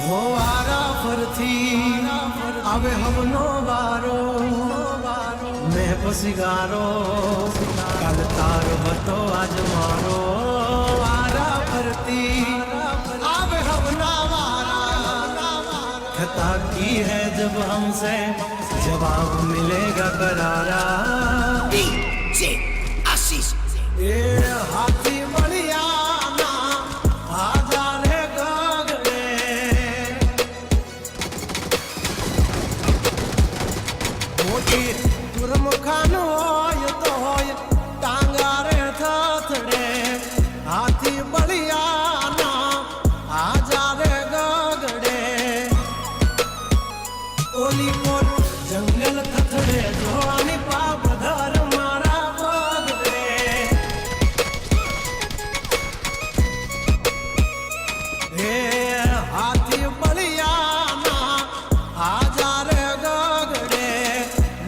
हो वारा फरथी आवे हमनो वारो मैं पसिगारो कल तारो हतो आज मारो वारा फरती आवे हमना वारा खता की है जब हमसे जवाब मिलेगा करारा आशीष ए हाथी बलिया गुरमुखान होय तो होय टांगारे थथड़े हाथी बलियाना आजा रे गगड़े ओली कोट जंगल थथड़े जोनी पाप धर मारा बगड़े हे हाथी बलियाना आजा रे गगड़े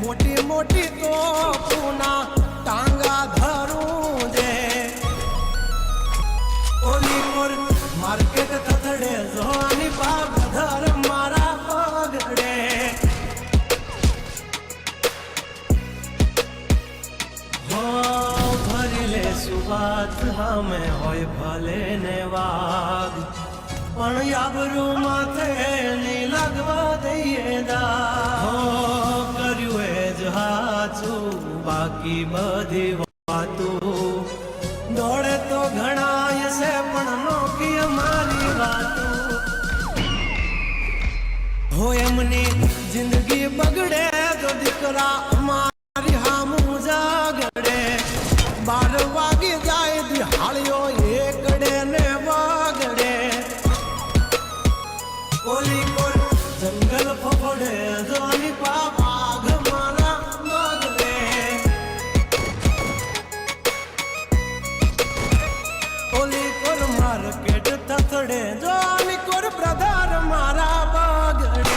मोटी मोटी तो पूना टांगा धरूं दे ओली कोर मार्केट थथड़े जोनी पाप धर मारा पगड़े हो भरी ले सुबात हमें होय भले ने वाग पण याबरू माथे नी लगवा दઈએ દા हो કર્યું એ જ હાચું બાકી બધી વાતું દોડે તો ઘણાય છે પણ નોકી અમારી વાતું हो એમની જિંદગી બગડે તો દીકરા અમારી હામું જાગડે 12 વાગે જાય દિહાળીઓ એકડે ને વાગડે ઓલી કોર જંગલ ફફડે જોની પાવાઘ મારા મગડે ઓલી કોર માર્કેટ થથડે જોની કોર બ્રધર મારા બગડે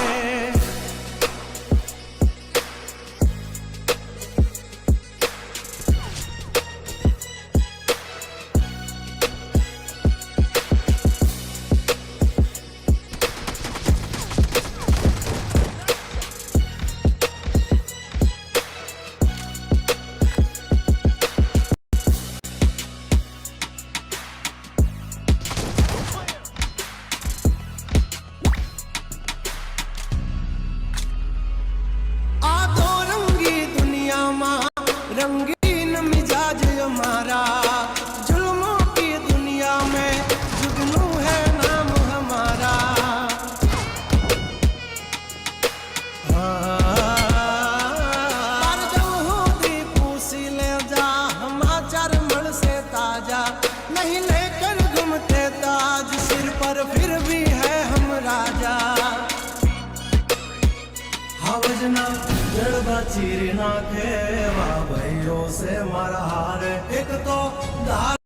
रंगीन मिजाज हमारा जुल्मों की दुनिया में जुगनू है नाम हमारा पूसी ले जा समाचार मल से ताजा नहीं लेकर घूमते ताज सिर पर फिर भी है हम राजा हवजना जड़बा चीर नाखे वा भाइयों से मारा हार एक तो